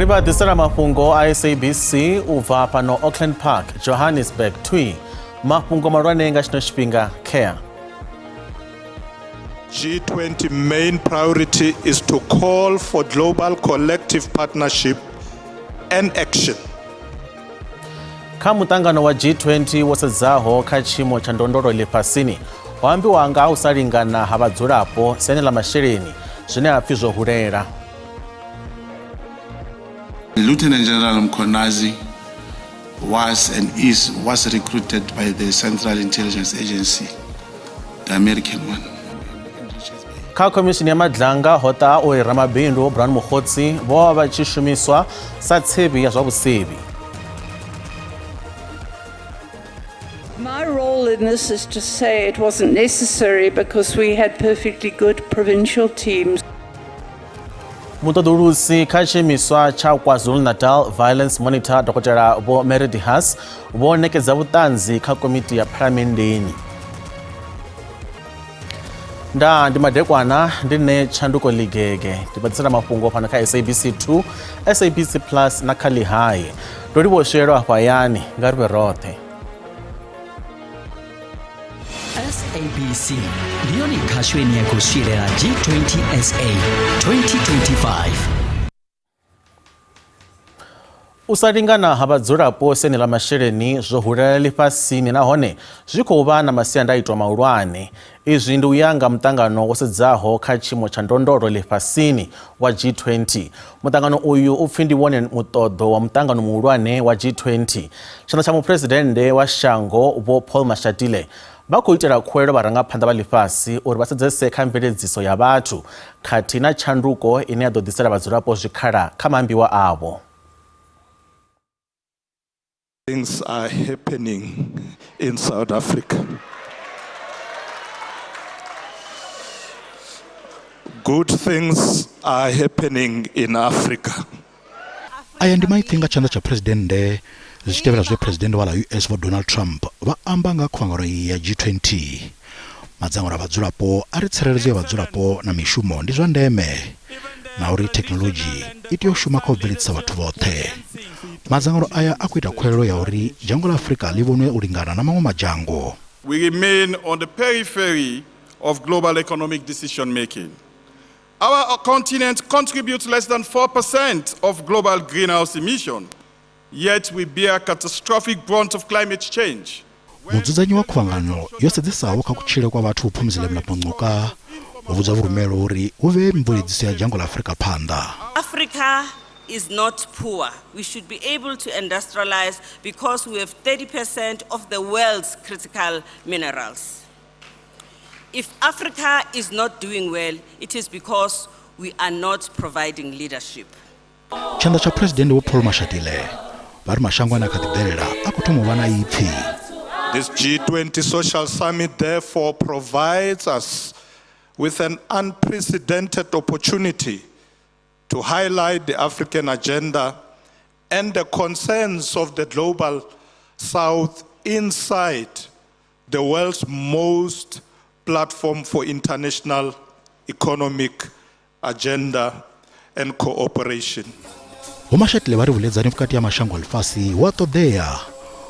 Riba disera mafungo SABC uva pano Auckland Park, Johannesburg twi mafungo marwane nga chino chipinga care. G20 main priority is to call for global collective partnership and action. Kamutangano wa G20 wasadzaho kachimo cha ndondolo ilipasini wambi wanga usalingana habadzulapo senela mashirini zine afizo hurera. Lieutenant General Mkonazi was recruited by the Central Intelligence Agency, the American one. Ka Commission ya Madlanga hota o Ramabindu Brown Mukhotsi bo bachishumiswa sa tshebi ya zwabusebi. My role in this is to say it wasn't necessary because we had perfectly good provincial teams. Mutodulusi kachimiswa cha KwaZulu-Natal Violence Monitor Dr. Bo Meredith Haas bo nekeza butanzi ka komiti ya Parliament. Nda ndimadekwana ndine chanduko ligege tibatsira mafungo pana ka SABC 2 SABC Plus na Kali High ndolibo shero apayani ngarbe rothe. SABC Leoni Kashweni ya kushirera G20 SA 2025. Usalingana habadzulapo senela mashereni zohurera lipasini nahone zvikubana masiyanda itwa maulwane izvi ndi uyanga mtangano wosedzaho kachimo cha ndondolo lipasini wa G20. Mtangano uyu upfindi wone mutodo wa mtangano muulwane wa G20 chana cha mupresidente wa shango bo Paul Mashatile bakuitira khwelo barangaphanḓa ba lifasi uri basedzese kha mveledziso ya bathu khathi na tshanduko ine ya ḓo ḓisela vhadzulapo zwikhala kha mambiwa avo. Things are happening in South Africa. Good things are happening in Africa. Aya ndi maithinga chanda cha presidente zitevela zwe president wa US wa Donald Trump va amba nga khwangaro ya G20. Madzangano vhadzulapo ari tsireledzo ya vhadzulapo na mishumo ndi zwa ndeme na uri technology itiyo shuma kha u bveledzisa vhathu vhoṱhe. Madzangano aya akuita khwelelo ya uri dzhango la Afrika livhonwe u lingana na maṅwe madzhango. We remain on the periphery of global economic decision making. Our continent contributes less than 4% of global greenhouse emission, yet we bear catastrophic brunt of climate change. Mudzudzanyi wa khwangano yosedzesaho kha kutshile kwa vhathu phumzile mlapongoka uvudza vurumelo uri uve mveledziso ya dzhango la Afrika phanḓa. Africa is not poor. We should be able to industrialize because we have 30% of the world's critical minerals. If Africa is not doing well, it is because we are not providing leadership. Chanda cha president wa Paul Mashatile vari mashango ana katibelela akuthoma vana ipfi. This G20 Social Summit therefore provides us with an unprecedented opportunity to highlight the African agenda and the concerns of the global South inside the world's most platform for international economic agenda and cooperation. Mashatile vari vuledzani vukati ya mashango alifasi wa todeya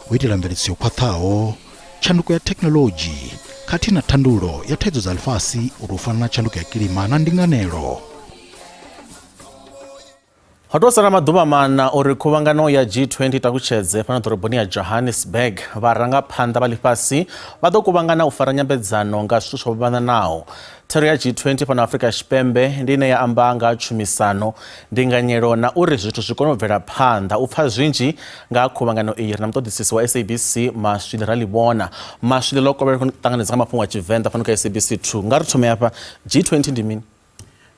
uitela mveledziso khwaṱhaho tshanduko ya technology khathi na thandulo ya thaidzo dza alifasi uri ufana na tshanduko ya kilima na ndinganelo. Hotosara maḓuvha mana uri khuvhangano ya G20 takutshedze fhano ḓoroboni ya Johannesburg vharangaphanḓa vha ḽifhasi vha ḓo kuvhangana u fara nyambedzano nga zwithu zwo fhambanaho. Thero ya G20 fhano Afrika Tshipembe ndi ine ya amba nga tshumisano, ndinganyelo na uri zwithu zwi kone u bvela phanḓa. U pfha zwinzhi nga khuvhangano iyi na muṱoḓisisi wa SABC Maswile Ralibona. Maswile lo kovhela u ṱanganedza nga mafhungo a Tshivenḓa fhano kha SABC 2. Nga ri thome hafha G20 ndi mini?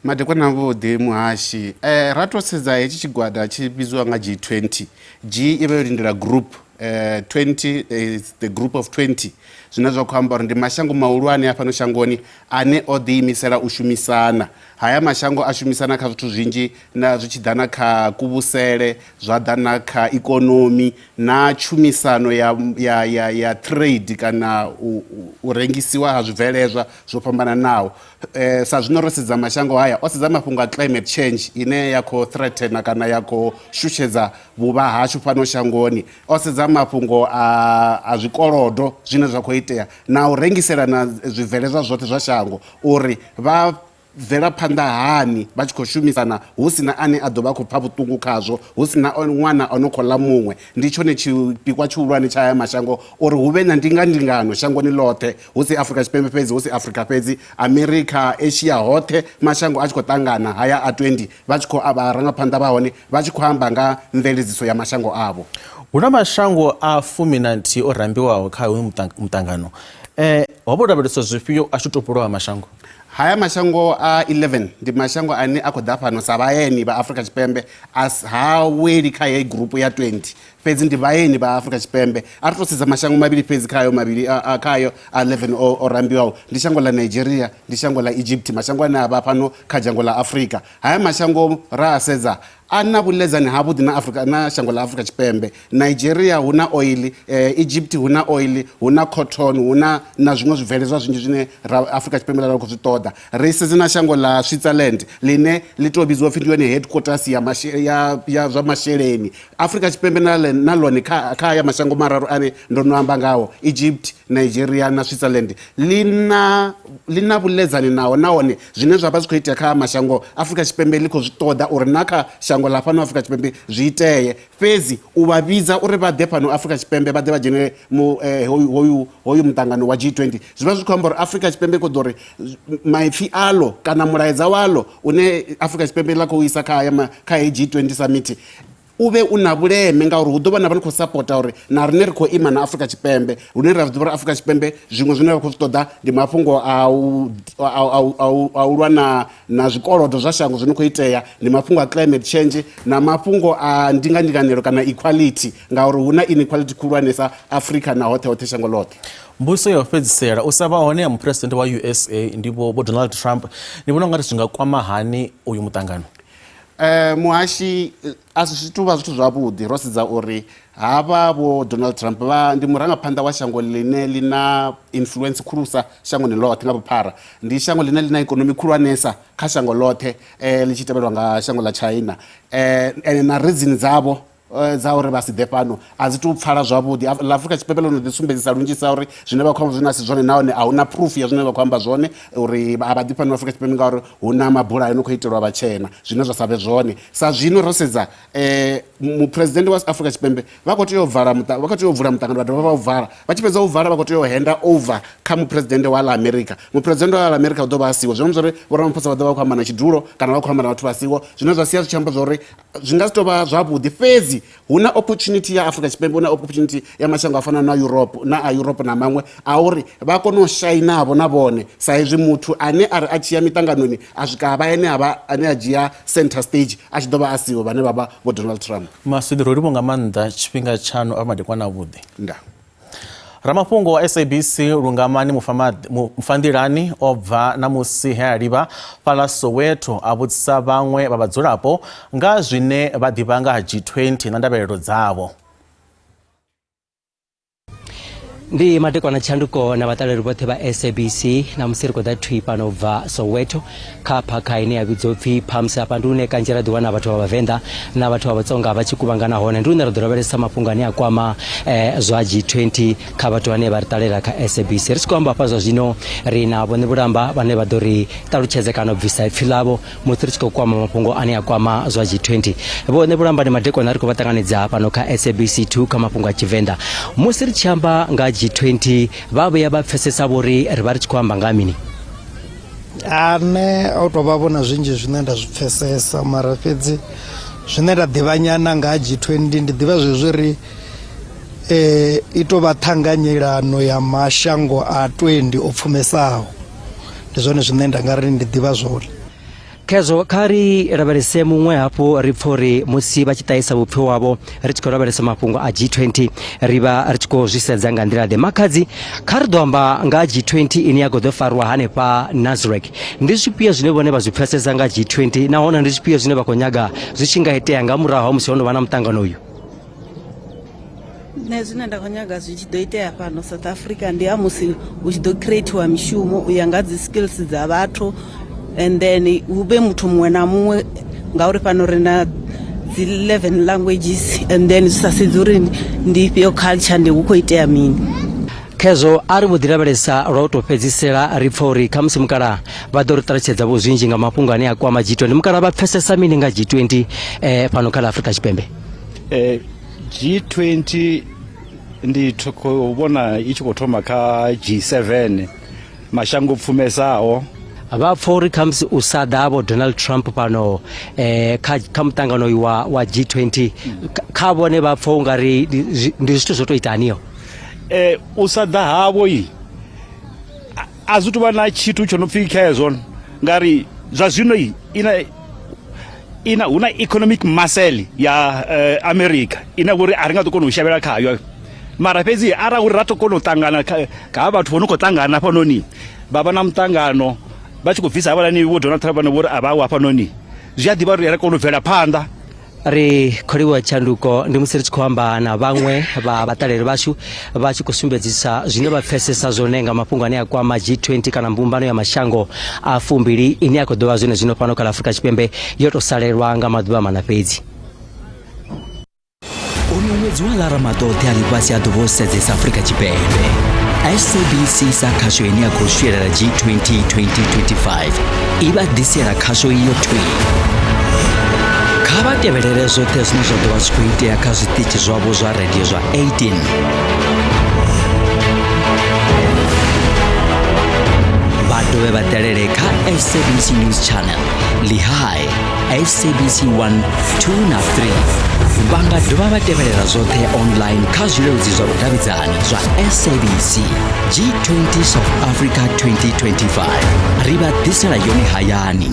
Madekwana vhuḓi muhashi ra to sedza hetshi tshigwada tshi vhidzwa nga G20. G i vha yo lindela group 20 is the group of 20 zwine zwa khou amba uri ndi mashango mahulwane a fhano shangoni ane o ḓiimisela u shumisana. Haya mashango a shumisana kha zwithu zwinzhi na zwi tshi ḓa na kha kuvhusele, zwa ḓa na kha ikonomi na tshumisano ya trade kana u rengisiwa ha zwibveledzwa zwo fhambananaho. Sa zwino ro sedza mashango haya o sedza mafhungo a climate change ine ya khou threaten kana ya khou shushedza vhuvha hashu fhano shangoni, o sedza mafhungo a zwikolodo zwine zwa khou itea na u rengisela na zwibveledzwa zwoṱhe zwa shango uri vha bvela phanḓa hani vha tshi khou shumisana hu sina ane a ḓo vha khou pha vhuṱungu khazwo, hu sina ṅwana ono khou ḽa muṅwe. Ndi tshone tshipikwa tshihulwane tsha haya mashango uri hu vhe na ndingandingano shangoni ḽoṱhe, hu si Afrika Tshipembe fhedzi, hu si Afrika fhedzi, America, Asia, hoṱhe mashango a tshi khou ṱangana haya a 20 vha tshi khou vharangaphanḓa vha hone vha tshi khou amba nga mveledziso ya mashango avho. Hu na mashango a 19 o rambiwaho kha uyu muṱangano. Ho vho lavheleswa zwifhio a tshi topolwa mashango? Haya mashango a 11 ndi mashango ane a khou ḓa fhano sa vhaeni vha Afrika Tshipembe ha weli kha heyi grupu ya 20 fhedzi ndi vhaeni vha Afrika Tshipembe. A ri to sedza mashango mavhili fhedzi khayo khayo a 11 o rambiwaho ndi shango la Nigeria, ndi shango la Egypt, mashango ane a vha fhano kha dzhango la Afrika. Haya mashango ra a sedza ana vhuḽedzani havhuḓi na Afrika na shango la Afrika Tshipembe. Nigeria hu na oil, Egypt hu na oil, hu na cotton, hu na zwiṅwe zwibveledzwa zwinzhi zwine Afrika Tshipembe ḽa khou zwi ṱoḓa. Ri sedze na shango la Switzerland line ḽi tou vhidziwa pfhi ndi yone headquarters ya zwa masheleni. Afrika Tshipembe na ḽone kha ya mashango mararu ane ndo no amba ngawo, Egypt, Nigeria na Switzerland, lina vhuḽedzani naho nahone zwine zwa vha zwi khou itea kha mashango Afrika Tshipembe ḽi khou zwi ṱoḓa uri na kha shango la fhano Afrika Tshipembe zwi iteye. Fhedzi u vha vhidza uri vha ḓe fhano Afrika Tshipembe vha ḓe vha dzhenele hoyu muṱangano wa G20 zwi vha zwi khou amba uri Afrika Tshipembe khou ḓo ri maipfi aḽo kana mulaedza waḽo une Afrika Tshipembe ḽa khou isa kha heyi G20 summit u vhe u na vhuleme ngauri hu ḓo vha na vha ni khou sapota uri na riṋe ri khou ima na Afrika Tshipembe lune ra zwi ḓivha uri Afrika Tshipembe zwiṅwe zwine vha khou zwi ṱoḓa ndi mafhungo a u lwa na zwikolodo zwa shango zwi no khou itea, ndi mafhungo a climate change na mafhungo a ndingandikanelo kana equality ngauri hu na inequality khulwanesa Afrika na hoṱhe shango ḽoṱhe. Mbuso ya u fhedzisela u sa vha hone ya muphuresidennde wa USA ndi vho Donald Trump, ndi vhona ungari zwi nga kwama hani uyu muṱangano? Muhashi a zwi tou vha zwithu zwavhuḓi ro sedza uri havha vho Donald Trump ndi murangaphanḓa wa shango line lina influence khulusa shangoni ḽoṱhe nga vhuphara, ndi shango line lina ikonomi khulwanesa kha shango ḽoṱhe ḽi tshi tevhelwa nga shango ḽa China na reason dzavho dza uri vha si ḓe fhano a dzi tou pfhala zwavhuḓi. ḽa Afrika Tshipembe ḽo no ḓisumbedzisa lunzhisa uri zwine vha khou amba zwine a si zwone nahone a hu na proof ya zwine vha khou amba zwone uri a vha ḓi fhano Afrika Tshipembe ngauri hu na mabula no khou itelwa vhatshena zwine zwa sa vhe zwone. Sa zwino ro sedza muphuresidennde wa Afrika Tshipembe vha khou tea u vula muṱangano vha dovha vha u vala, vha tshi fhedza u vala vha khou tea u hand over kha muphuresidennde wa ḽa America. Muphuresidennde wa ḽa America u ḓo vha a siho, zwi amba zwori vho Ramaphosa vha ḓo vha khou amba na tshidulo kana vha khou amba na vhathu vha siho, zwine zwa sia zwi tshi amba zwori zwi nga si tou vha zwavhuḓi. Fhedzi hu na opportunity ya Afrika Tshipembe, hu na opportunity ya mashango a fana na Europe na maṅwe a uri vha kone u shainavho na vhone sa hezwi muthu ane a ri a tshi ya miṱanganoni a swika vha ane a dzhia center stage a tshi ḓo vha a siho vhane vha vha vho Donald Trump. Masudi ro livho nga maanḓa tshifhinga tshanu a madekwana avhuḓi. Nda Ramafhungo wa SABC Lungamani Mufandilani o bva na musi he a livha fhaḽa Soweto a vhudzisa vhaṅwe vha vhadzulapo nga zwine vha ḓivha nga ha G20 na ndavhelelo dzavho. Ndi madekwana tshanduko na vhaṱaleli vhoṱhe vha SABC na musi ri khou ḓa thwi pano bva Soweto kha phakha ine ya vhidziwa upfhi Palms hafha ndi hune kanzhi ra ḓi wana vhathu vha vhavenḓa na vhathu vha vhatsonga vha tshi kuvhangana hone, ndi hune ra ḓo lavhelesa mafhungo ane a kwama zwa G20 kha vhathu vhane vha ri ṱalela kha SABC. Ri tshi khou amba hafha zwa zwino ri na vhone Vhulamba vhane vha ḓo ri ṱalutshedze kana u bvisa ipfhi ḽavho musi ri tshi khou kwama mafhungo ane a kwama zwa G20. Vhone Vhulamba ndi madekwana ri khou vha ṱanganedza fhano kha SABC 2 kha mafhungo a Tshivenḓa. Musi ri tshi amba nga G20 vha vhuya vha pfesesa vhori ri vha ri tshi khou amba nga mini? Ane a u tou vha vhona zwinzhi zwine nda zwi pfesesa mara fhedzi zwine nda ḓivha nyana nga G20 ndi ḓivha zwezwo ri i tou vha ṱhanganyelano ya mashango a 20 o pfumesaho, ndi zwone zwine nda nga ri ndi ḓivha zwone. kezo kari rabarese mumwe hapo ripfori musi vachitaisa upfyo wavo richiko rabarese mapungo a G20 riva richiko zvisedza nga ndira de makadzi kari domba nga G20 ini yagodofarwa hane pa Nasrec ndizvipia zvine vone vazvipfesesa nga G20 naona ndizvipia zvine vakonyaga zvichingaiteya nga muraho musi vana mutangano uyu nezvine ndakonyaga zvichidoiteya pano South Africa ndiamusi uchidocreatiwa mishumo uyangadzi skills dzavatu and then ube muthu mumwe na mumwe ngauri pano rina 11 languages and then zvisasidzi uri ndipio culture ndikukoiteya mini kezo ari mudirabelesa rautopedzisira ripfori kamusi mukara vadoritaritsedza vozvinji nga mapungo ane akwama G20 mukara vapfesesa mini nga G20 pano kala Afrika Chipembe G20 nditokubona ichikotoma ka G7 mashango pfumesawo vapfori kamusi usada avo Donald Trump pano kamutangano wa G20 kavone vapfo ungari ndi zvithu zvotoita aniyo usada havo iyi azitova na chitu chonopfikezo ngari zvazvino iyi ina una economic muscle ya America ina kuri aringatokona kushavira kayo mara pezi ara uri ratokona kutangana ka vathu vonokotangana panoni baba na mutangano vachikubvisa avalani vo Donald Trump vori avawo apanoni zviadhiva ri rakonobvera panda ri kholiwa chanduko ndi musi richikoamba na vamwe vataleli vashu vachikusumbedzisa zvine vapfesesa zvone nga mapungo ane akwama G20 kana mbumbano ya mashango a fumbiri ini yakodova zvine zvino pano kala Afrika Chipembe yotosalelwa nga mazuva mana pedzi mwedzi wa Laramatote ali pasi atovosedzesa Afrika Chipembe SABC sakhasho ine yakusvierera G20 2025 ivadhisira khasho iyo twi kavateverere zvote zvine zvodova zvikuitea kazvitichi zvavo zva radio zva 18 vadove vaterere ka SABC News Channel Lehigh SABC 1, 2 na 3 vangadova vateverera zvote online ka zvirerudzi zva vudavhidzani zva SABC G20 South Africa 2025 rivadhisira yone hayani.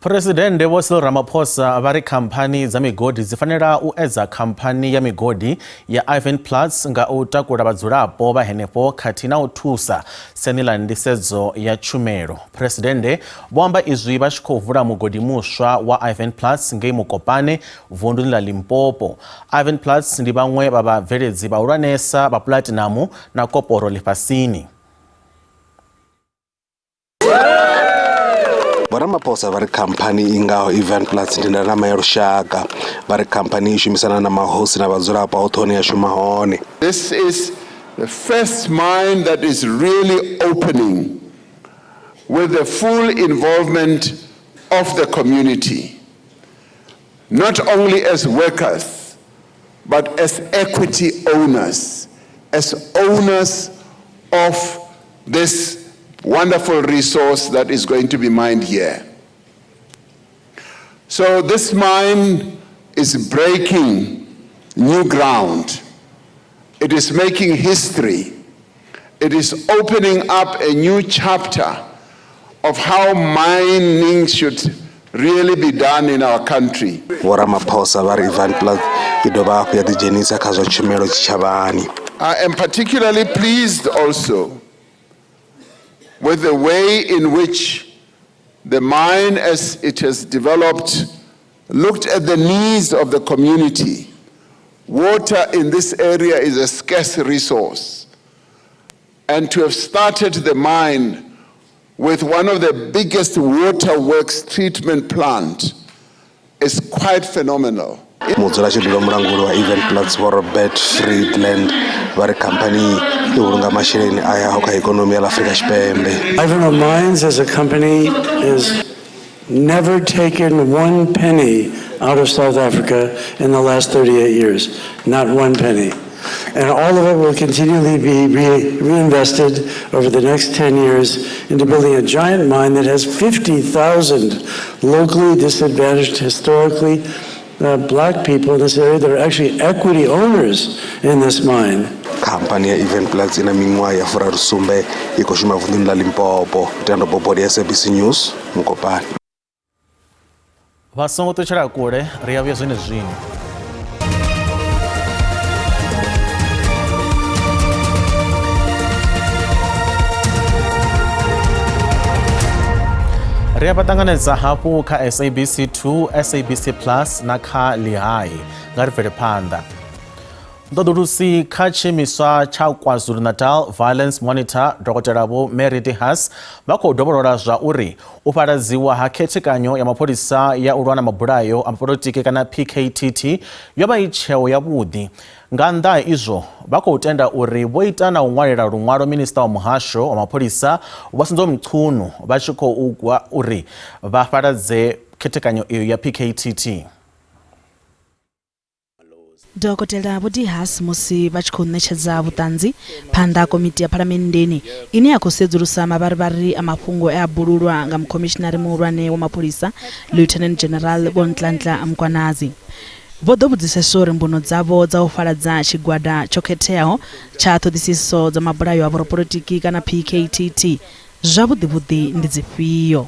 Presidente Vho Cyril Ramaphosa vari khamphani dza migodi dzifanira u edza khamphani ya migodi ya Ivan Platts nga u takula vhadzulapo vha henefho khathihi na u thusa siani ḽa nḓisedzo ya tshumelo. Presidente vho amba izwi vha tshi khou vula mugodi muswa wa Ivan Platts ngei Mokopane vunḓuni ḽa Limpopo. Ivan Platts ndi vhaṅwe vha vhabveledzi vhahulwanesa vha platinum na koporo ḽifhasini. Ramaphosa vari khamphani ingaho Ivan Platts ndi ndarama ya lushaka vari khamphani ishumisana na mahosi na vhadzulapo a uthoni ya shuma hone. This is the first mine that is really opening with the full involvement of the community, not only as workers but as equity owners, as owners of this wonderful resource that is going to be mined here. So this mine is breaking new ground. It is making history. It is opening up a new chapter of how mining should really be done in our country. Vho Ramaphosa vari Ivan Platts I dovha hafhu ya ḓidzhenisa kha zwa tshumelo tshitshavhani. I am particularly pleased also with the way in which the mine, as it has developed, looked at the needs of the community. Water in this area is a scarce resource. And to have started the mine with one of the biggest waterworks treatment plant is quite phenomenal. Mudzulatshidulo mulanguli wa Ivan Platts Vho Robert Friedland vari khamphani I vhulunga masheleni aya kha ikonomi ya Afrika Tshipembe. Ivanhoe Mines as a company has never taken one penny out of South Africa in the last 38 years, not one penny. And all of it will continually be reinvested over the next 10 years into building a giant mine that has 50,000 locally disadvantaged, historically black people in this area that are actually equity owners in this mine. khamphani ya Eventbrite ina miṅwaha ya furarisumbe i khou shuma vunḓuni ḽa Limpopo. Tendo Bobodi ya SABC News Mukopani. Vha songo ṱutshela kule, ri a vhuya zwino. Ri a ṱanganedza hafhu kha SABC 2, SABC Plus na kha Lihai nga ri bvele phanḓa. Mṱoḓulusi kha tshiimiswa tsha KwaZulu-Natal Violence Monitor Dr. Vho Mary Dehas vha khou dovholola zwa uri u fhaladziwa ha khethekanyo ya mapholisa ya u lwa na mabulayo a mapolitiki kana PKTT yo vha i tsheo yavhuḓi. Nga nnḓa izwo vha khou tenda uri vho ita na u ṅwalela luṅwalo minista wa muhasho wa mapholisa Vho Sinzo Mchunu vha tshi khou gwa uri vha fhaladze khethekanyo iyo ya PKTT. Dr. Vho Dehas musi vha tshi khou ṋetshedza vhuṱanzi phanḓa komiti ya phalamenndeni ine ya khou sedzulusa mavharivhari a mafhungo e a bululwa nga mukhomishinari muhulwane wa mapholisa Lieutenant General Vho Nhlanhla Mkhwanazi. Vho ḓo vhudzisesa uri mbuno dzavho dza u faladza tshigwada tsho khetheaho tsha ṱhoḓisiso dza mabulayo a vhorapolitiki kana PKTT zwavhuḓivhuḓi ndi dzifhio.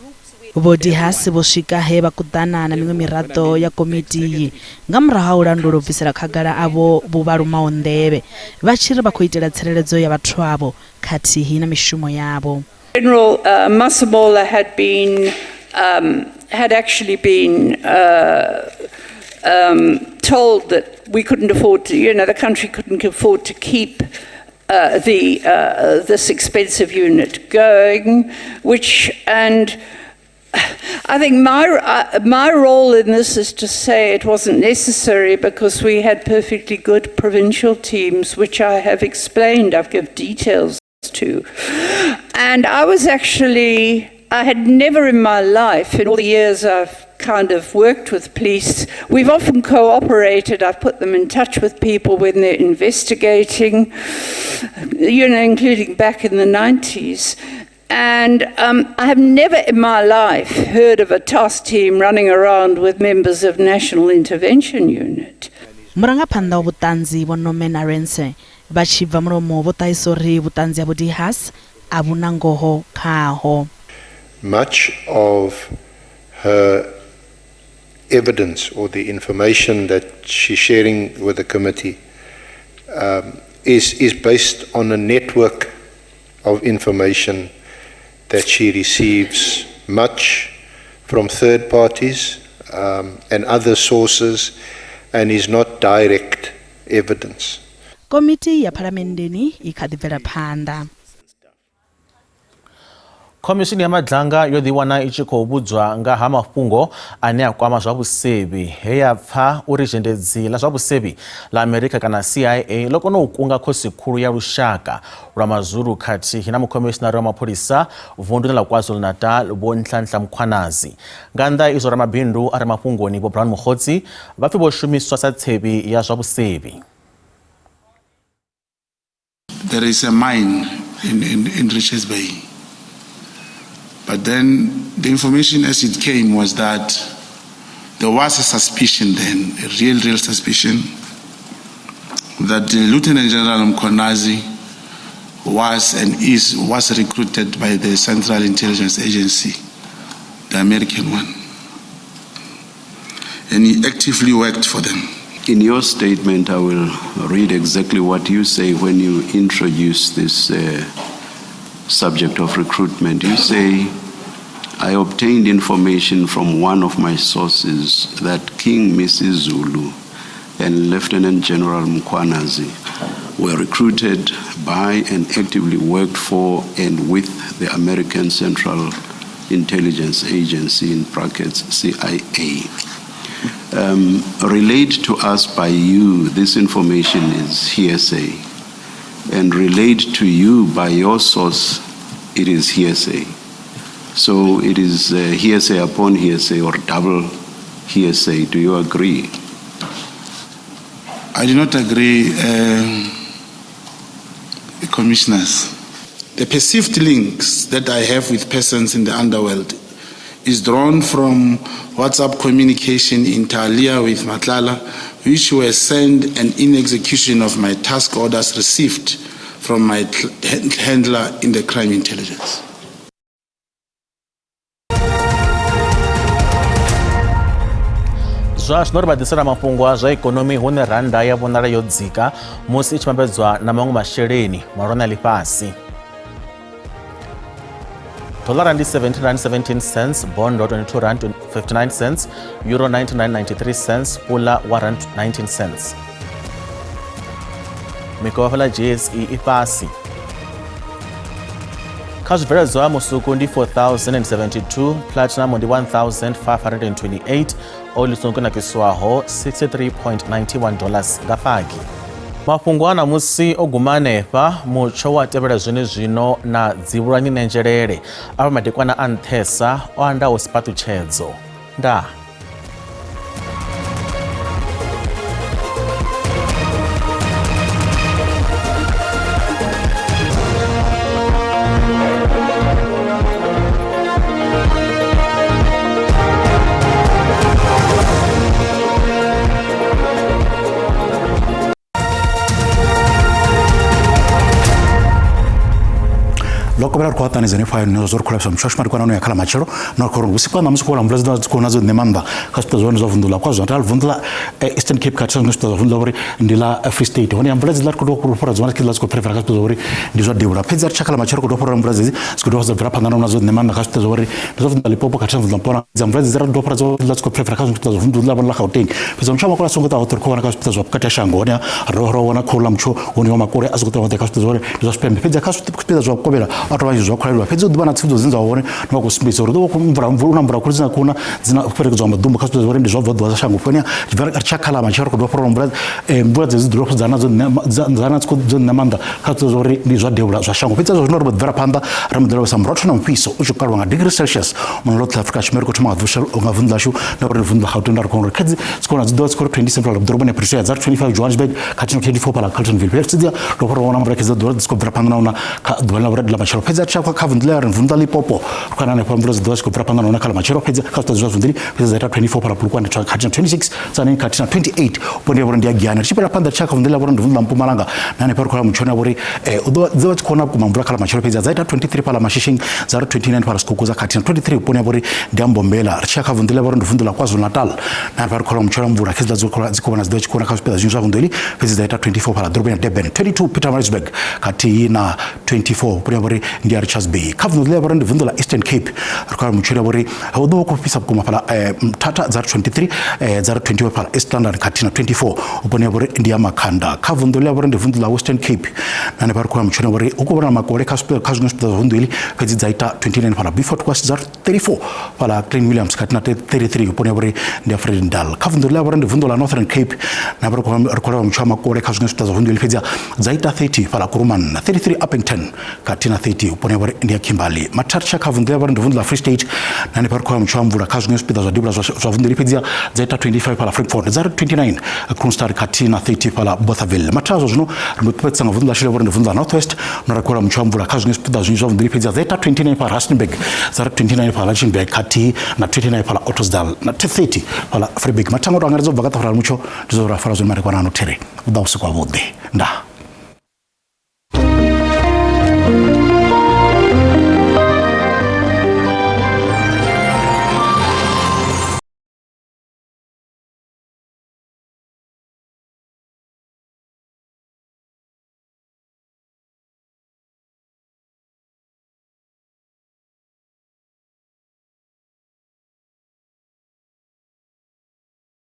Vho Dehas vho swika he vha kuḓana na miṅwe miraḓo ya komiti iyi nga murahu ha u landula u bvisela khagala avho vho vhalumaho nḓevhe vha tshi ri vha khou itela tsireledzo ya vhathu avho khathihi na mishumo yavho. General Masemola had actually been told that we couldn't afford to, the country couldn't afford to keep this expensive unit going, and I think my role in this is to say it wasn't necessary because we had perfectly good provincial teams, which I have explained, I've given details to. And I had never in my life, in all the years I've kind of worked with police, we've often cooperated. I've put them in touch with people when they're investigating, including back in the 90s. And I have never in my life heard of a task team running around with members of National Intervention Unit. Murangaphanḓa wa vhuṱanzi Vho Norman Arendse vha tshi bva mulomo vho ṱahisa uri vhuṱanzi ha Vho Dehas a vhu na ngoho khaho. Much of her evidence or the information that she's sharing with the committee is based on a network of information that she receives much from third parties and other sources and is not direct evidence. Komiti ya phalamenndeni I kha ḓi bvela phanḓa. Khomishini ya Madlanga yo ḓiwana I tshi khou vhudzwa nga ha mafhungo ane a kwama zwa vhusevhi he ya pfa uri zhendedzi ḽa zwa vhusevhi ḽa Amerika kana CIA ḽo kona u kunga khosi khulu ya lushaka lwa mazulu khathihi na mukhomishinari wa mapholisa vunḓuni ḽa KwaZulu-Natal Vho Nhlanhla Mkhwanazi. Nga nnḓa izwo ramabindu a re mafhungoni Vho Brown Mokgotsi vha pfi vho shumiswa sa tsevhi ya zwa vhusevhi. There is a mine in Richards Bay. But then the information as it came was that there was a suspicion then, a real suspicion, that Lieutenant General Mkhwanazi was recruited by the Central Intelligence Agency, the American one. And he actively worked for them. In your statement, I will read exactly what you say when you introduce this subject of recruitment. You say, I obtained information from one of my sources that King Mrs. Zulu and Lieutenant General Mkhwanazi were recruited by and actively worked for and with the American Central Intelligence Agency, in brackets CIA. Relayed to us by you, this information is hearsay. And relayed to you by your source, it is hearsay. So it is hearsay upon hearsay or double hearsay. Do you agree? I do not agree, commissioners. The perceived links that I have with persons in the underworld is drawn from WhatsApp communication inter alia with Matlala, which were sent and in execution of my task orders received from my handler in the crime intelligence. zwa zwino ri vha mafhungo a zwa ikonomi hune randa ya vhonala yo dzika musi i tshi vhambedzwa na maṅwe masheleni mahulwane a ḽifhasi. Dollar ndi 17 rand 17 cents, bond 22 rand 59 cents, euro 99.93 cents, pula 1 rand 19 cents. Mikowa la GSE i fhasi. Kha zwibveledzwa musuku ndi 4072, platinum ndi 1528, oil songo nakiswaho $63.91 nga fagi. Mafhungo ana musi ogumanefa mutsho wa tevhela zwino na dzivhulani nenjelele apa madekwana a nṱhesa o andaho sipatutshedzo nda loko vela kwa tani zene fayo no zor kula some shoshmar kwa no yakala machero no koron usikwa na musiko la mvulezi na kuna zo nemanda kasita zo zo vundula kwa zo tal vundula Eastern Cape Catch no sto vundula bori ndila Free State woni mvulezi la kudo kupora zo kila zo prefer kasita zo bori ndizo debula pezar chakala machero kudo pora mvulezi skudo zo vra pangana na zo nemanda kasita zo bori zo vundula lipopo katsa vundula pora za mvulezi zara do pora zo zo prefer kasita zo vundula la Gauteng pezar mchama kwa songo ta hotor kwa kasita zo kata shango woni roho wona kola mcho woni wa makore azukuta wonte kasita zo bori zo spembe pezar kasita zo kobela atwaje zo kwalwa phedzo dibana tsidzo zinza wone no kusimbisa uri do kumvura mvura mbura kuri zina kuna zina kuperekedzwa madumbu kasito zore ndi zobva za shango fanya zvara chakala macharo kudo poro mbura mbura dzedzi drop zana zana tsko dzona manda kasito zore ndi zwa debula zwa shango phetsa zwo ri bvara panda ramudela samrotho na mpiso uchikalwa nga degree Celsius mun lot Africa chimero kutuma vusha ngavundla shu na uri vundla Gauteng ro konro kedzi skona dzido skoro 20 central drobane pressure za 25 Johannesburg katino 24 pala Carltonville pertsidia ro poro wona mbura kedza do sko bvara panda na ka dwala ura la macharo phetsa kwa kavundla vundla lipopo kana ne kwa mvula zidoshi kupra panda na kala machero peza kasita zwa vundili peza za 24 para pulukwa na katina 26 tsane katina 28 ponde bora ndi agiana chipera panda chaka vundila bora ndivundla Mpumalanga nane para kwa mchona bori udo zwa chikona kuma mvula kala machero peza za 23 para mashishing za 29 para skukuza katina 23 ponde bori ndi Mbombela chaka vundila bora ndivundla KwaZulu Natal nane para kwa mchona mvula kizla zikona zidoshi kuna kaspeza zinza vundili peza za 24 para Durban Durban 22 Pietermaritzburg kati na 24 ponde bori ndi Richards Bay kavundila bora ndivundla Eastern Cape kwa mchona bori udo kupisa kuma pala Mthatha za 23 za 20 pala East London katina 24 upone bori ndi Makhanda kavundula bori ndivundla Western Cape nane par kwa mchona bori ukubona makore kaspel hospital vunduli pezi zaita 29 pala Beaufort West za 34 pala Klein Williams katina 33 upone bori ndi Fredendal kavundula bori ndivundla Northern Cape na par kwa mchona makore hospital vunduli pezi zaita 30 pala Kuruman 33 Uppington katina 30 upone bori ndi Kimberley Mathacha kavundula bori ndivundla Free State nane par kwa mchona mvura kazi hospital za dibla za vunduli pezi zaita 25 pala Frankfurt za 29 Kroonstad katina 30 pala Bothaville matazo zino rimupetsa ngavundla shile bori ndivundla Northwest na kwa mchona mvura kazi hospital za vunduli pezi zaita 29 pala Rustenburg za 29 pala Lichtenburg kati na 29 pala Ottosdal na 30 pala Vryburg matango angarizo bagata fara mucho ndizo rafara zo mari kwa nano tere uda usiku wa bode nda